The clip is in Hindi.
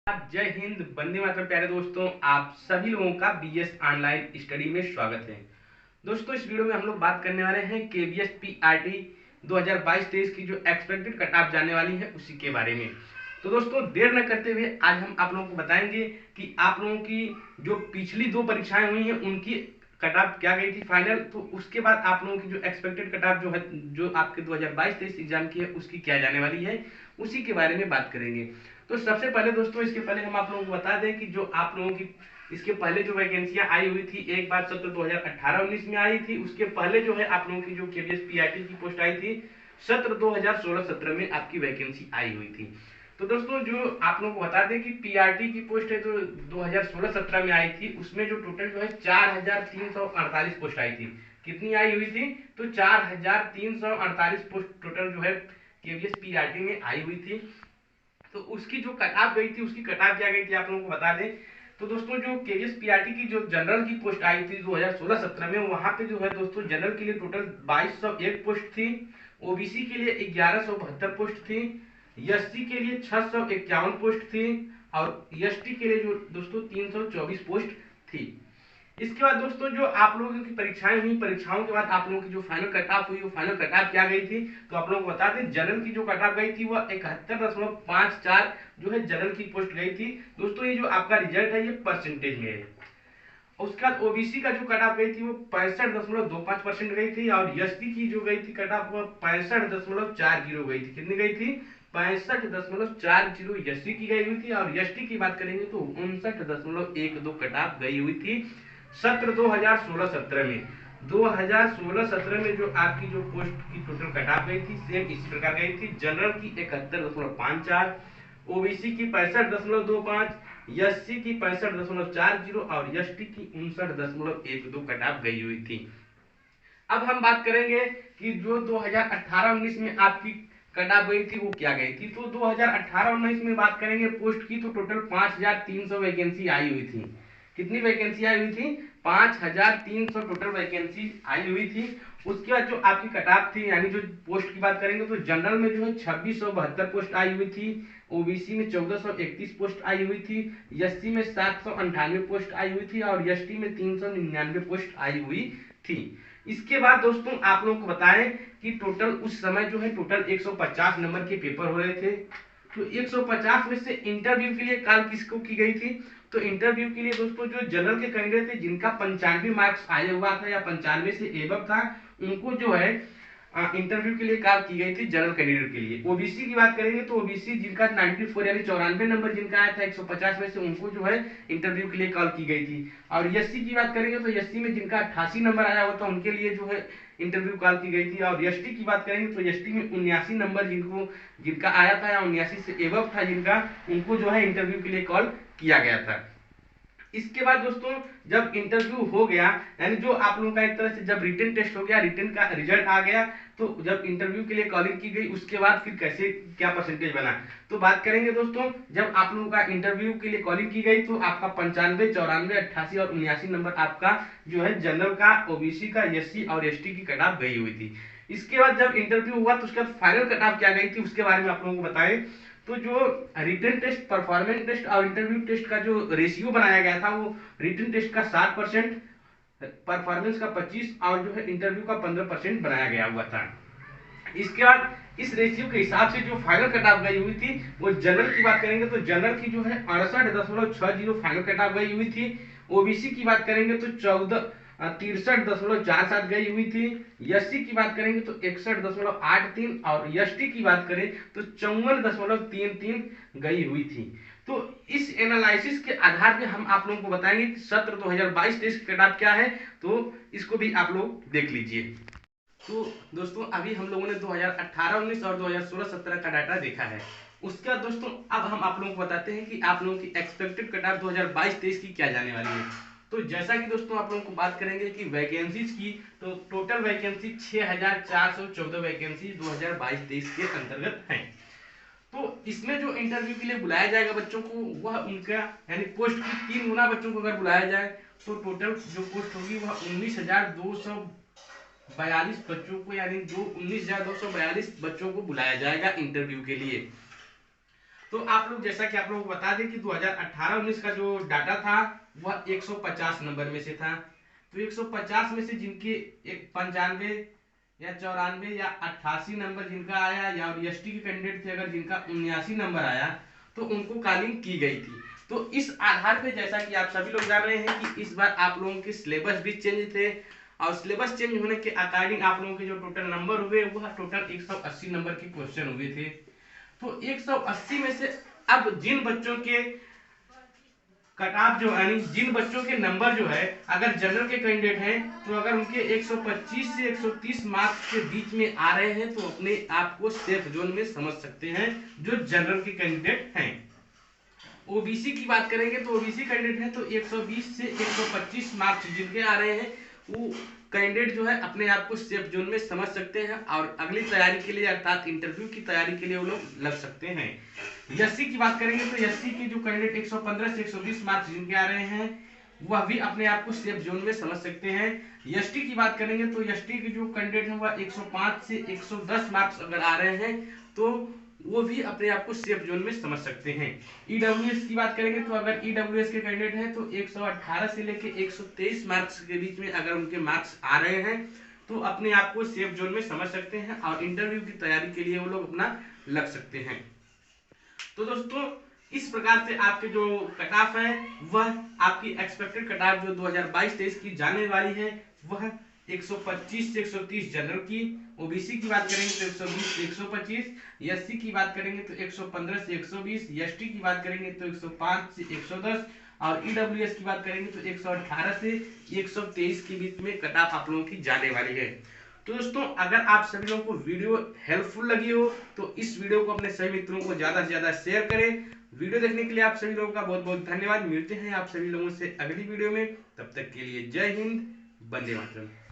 जय हिंद, वंदे मातरम। प्यारे दोस्तों, आप सभी लोगों का बीएस ऑनलाइन स्टडी में स्वागत है। दोस्तों, इस वीडियो में हम लोग बात करने वाले हैं केवीएस पीआरटी 2022-23 की जो एक्सपेक्टेड कट ऑफ जाने वाली है उसी के बारे में। तो दोस्तों, देर न करते हुए आज हम आप लोगों को बताएंगे कि आप लोगों की जो पिछली दो परीक्षाएं हुई हैं उनकी कट ऑफ क्या गई थी फाइनल। तो उसके बाद आप लोगों की जो एक्सपेक्टेड कट ऑफ जो है, जो आपके 2022-23 एग्जाम की है उसकी क्या जाने वाली है, उसी के बारे में बात करेंगे। तो सबसे पहले दोस्तों, इसके पहले हम आप लोगों को बता दें कि जो आप लोगों की इसके पहले जो वैकेंसियां आई हुई थी, एक बार सत्र 2018-19 में आई थी। उसके पहले जो है आप लोगों की जो केवीएस पीआरटी की पोस्ट आई थी सत्र 2016-17 में आपकी वैकेंसी आई हुई थी। तो दोस्तों, जो आप लोगों को बता दें कि पीआरटी की पोस्ट है जो 2016-17 में आई थी, उसमें जो टोटल जो है 4348 पोस्ट आई थी। कितनी आई हुई थी? तो 4348 पोस्ट टोटल जो है केवीएस पीआरटी में आई हुई थी। तो उसकी जो कट ऑफ गई थी, उसकी कट ऑफ क्या गई थी आप लोगों को बता दें। तो दोस्तों, जो केवीएस पीआरटी की जो जनरल की पोस्ट आई थी 2016-17 में, वहां पे जो है दोस्तों जनरल के लिए टोटल 2201 पोस्ट थी। ओबीसी के लिए 1172 पोस्ट थी। एससी के लिए 651 पोस्ट थी। और एसटी के लिए जो दोस्तों 324 पोस्ट थी। इसके बाद दोस्तों, जो आप लोगों की परीक्षाएं हुई, परीक्षाओं के बाद आप लोगों की जो फाइनल कट ऑफ हुई, वो फाइनल कट ऑफ क्या गई थी तो आप लोगों को बता दें। जनरल की जो कट ऑफ गई थी वह 71.54 जो है जनरल की पोस्ट गई थी। दोस्तों, ये जो आपका रिजल्ट है ये परसेंटेज में है। उसके बाद ओबीसी का जो कट ऑफ गई थी वो 65.25% गई थी। और एसटी की जो गई थी कट ऑफ वो 65.40 गई थी। कितनी गई थी? 65.40 एससी की गई हुई थी। और एसटी की बात करेंगे तो 59.12 कट ऑफ गई हुई थी सत्र 2016-17 में। 2016-17 में जो आपकी जो पोस्ट की टोटल कट ऑफ गई थी सेम इसी प्रकार गई थी। जनरल की 71.54, ओबीसी की 65.25, एससी की 65.40 और एसटी की 59.12 कट ऑफ गई हुई थी। अब हम बात करेंगे कि जो 2018-19 में आपकी कट ऑफ गई थी वो क्या गई थी। तो 2018-19 में बात करेंगे पोस्ट की, तो टोटल 5300 वैकेंसी आई हुई थी। कितनी वैकेंसी आई हुई थी? 5300 टोटल वैकेंसी आई हुई थी। उसके बाद जो आपकी कट ऑफ थी, यानी जो पोस्ट की बात करेंगे तो जनरल में जो है 2672 पोस्ट आई हुई थी। ओबीसी में 1431 पोस्ट आई हुई थी। एससी में 798 पोस्ट आई हुई थी। और एसटी में 399 पोस्ट आई हुई थी। इसके बाद दोस्तों, आप लोगों को बताएं कि टोटल उस समय जो है टोटल 150 नंबर के पेपर हो रहे थे। तो 150 में से इंटरव्यू के लिए कॉल किसको की गई थी? तो इंटरव्यू के लिए दोस्तों जो जनरल के कैंडिडेट थे जिनका 95 मार्क्स आया हुआ था या 95 से एबव था, उनको जो है इंटरव्यू के लिए कॉल की गई थी जनरल कैंडिडेट के लिए। ओबीसी की बात करेंगे तो ओबीसी जिनका 94 यानी 94 नंबर जिनका आया था 150 में से, उनको जो है इंटरव्यू के लिए कॉल की गई थी। और एससी की बात करेंगे तो एससी में जिनका 88 नंबर आया हुआ था उनके लिए जो है इंटरव्यू कॉल की गई थी। और एसटी की बात करेंगे तो एसटी में 79 नंबर जिनका आया था या 79 से एबव था जिनका, उनको जो है इंटरव्यू के लिए कॉल किया गया था। इसके बाद दोस्तों, जब इंटरव्यू हो गया, यानी जो आप लोगों का एक तरह से जब रिटन टेस्ट हो गया, रिटन का रिजल्ट आ गया, तो जब इंटरव्यू के लिए कॉलिंग की गई उसके बाद फिर कैसे क्या परसेंटेज बना, तो बात करेंगे दोस्तों। जब आप लोगों का इंटरव्यू के लिए कॉलिंग की गई तो आपका 95, 94, 88 और 79 नंबर आपका जो है जनरल का, ओबीसी का, एससी और एसटी की कट ऑफ गई हुई थी। इसके बाद जब इंटरव्यू हुआ तो उसके बाद फाइनल कट ऑफ क्या गई थी उसके बारे में आप लोगों को बताएं। तो जो रिटन टेस्ट, परफॉर्मेंस टेस्ट और इंटरव्यू टेस्ट का जो रेशियो बनाया गया था वो रिटन टेस्ट का 60%, परफॉर्मेंस का 25 और जो है इंटरव्यू का 15% बनाया गया हुआ था। इसके बाद इस रेशियो के हिसाब से जो फाइनल कट ऑफ गई हुई थी वो जनरल की बात करेंगे तो जनरल की जो है 68.60 फाइनल कट ऑफ गई हुई थी। ओबीसी की बात करेंगे तो 63.47 गई हुई थी। एससी की बात करेंगे तो 61.83 और एसटी की बात करें तो 54.33 गई हुई थी। तो इस एनालिसिस के आधार पे हम आप लोगों को बताएंगे कि सत्र 2022-23 कट ऑफ क्या है, तो इसको भी आप लोग देख लीजिए। तो दोस्तों, अभी हम लोगों ने 2018-19 और 2016-17 का डाटा देखा है। उसके बाद दोस्तों, अब हम आप लोगों को बताते हैं कि आप लोगों की एक्सपेक्टेड कट ऑफ 2022-23 की क्या जाने वाली है। तो जैसा कि दोस्तों आप लोगों को बात करेंगे कि वैकेंसीज की, तो टोटल वैकेंसी 6414 वैकेंसी 2022-23 के अंतर्गत है। तो इसमें जो इंटरव्यू के लिए बुलाया जाएगा बच्चों को, वह उनका यानी पोस्ट की 3 गुना बच्चों को अगर बुलाया जाए तो टोटल जो पोस्ट होगी वह 19,242 बच्चों को, यानी जो 19,242 बच्चों को बुलाया जाएगा इंटरव्यू के लिए। तो आप लोग जैसा कि आप लोग को बता दें कि 2018-19 का जो डाटा था वह 150 नंबर में से था। तो 150 में से जिनके 95 या 94 या 88 नंबर जिनका आया, या एसटी के कैंडिडेट थे अगर जिनका 79 नंबर आया, तो उनको कॉलिंग की गई थी। तो इस आधार पे जैसा कि आप सभी लोग जान रहे हैं कि इस बार आप लोगों के सिलेबस भी चेंज थे, और सिलेबस चेंज होने के अकॉर्डिंग आप लोगों के जो टोटल नंबर हुए वह टोटल 180 नंबर के क्वेश्चन हुए थे। तो 180 में से अब जिन बच्चों के कट ऑफ जो यानी जिन बच्चों के नंबर जो है अगर जनरल के कैंडिडेट हैं, तो अगर उनके 125 से 130 मार्क्स के बीच में आ रहे हैं तो अपने आप को सेफ जोन में समझ सकते हैं जो जनरल के कैंडिडेट हैं। ओबीसी की बात करेंगे तो ओबीसी कैंडिडेट है तो 120 से 125 मार्क्स जिनके आ रहे हैं वो कैंडिडेट जो है अपने आप को सेफ जोन में समझ सकते हैं और अगली तैयारी के लिए अर्थात इंटरव्यू की तैयारी के लिए वो लोग लग सकते हैं। एससी की बात करेंगे तो एससी के जो कैंडिडेट 115 से 120 मार्क्स जिनके आ रहे हैं वह भी अपने आप को सेफ जोन में समझ सकते हैं। एसटी की बात करेंगे तो एसटी के जो कैंडिडेट हैं वह 105 से 110 मार्क्स अगर आ रहे हैं तो वो भी अपने आप को सेफ जोन में समझ सकते हैं। ईडब्ल्यूएस की बात करेंगे तो अगर ईडब्ल्यूएस के कैंडिडेट हैं तो 118 से लेके 123 मार्क्स के बीच में अगर उनके मार्क्स आ रहे हैं तो अपने आप को सेफ जोन में समझ सकते हैं और इंटरव्यू की तैयारी के लिए वो लोग अपना लग सकते हैं। तो दोस्तों इस प्रकार से आपके जो कट ऑफ है वह आपकी एक्सपेक्टेड कट ऑफ जो 2022-23 की जाने वाली है वह 125 से 130 जनरल की, ओबीसी की बात करेंगे तो 120 से 125, एससी की बात करेंगे तो 115 से 120, एसटी की बात करेंगे तो 105 से 110 और ईडब्ल्यूएस की बात करेंगे तो 118 से 123 के बीच में कट ऑफ आप लोगों की जाने वाली है। तो दोस्तों अगर आप सभी लोगों को वीडियो हेल्पफुल लगी हो तो इस वीडियो को अपने सभी मित्रों को ज्यादा से ज्यादा शेयर करें। वीडियो देखने के लिए आप सभी लोगों का बहुत बहुत धन्यवाद। मिलते हैं आप सभी लोगों से अगली वीडियो में, तब तक के लिए जय हिंद, वंदे मातरम।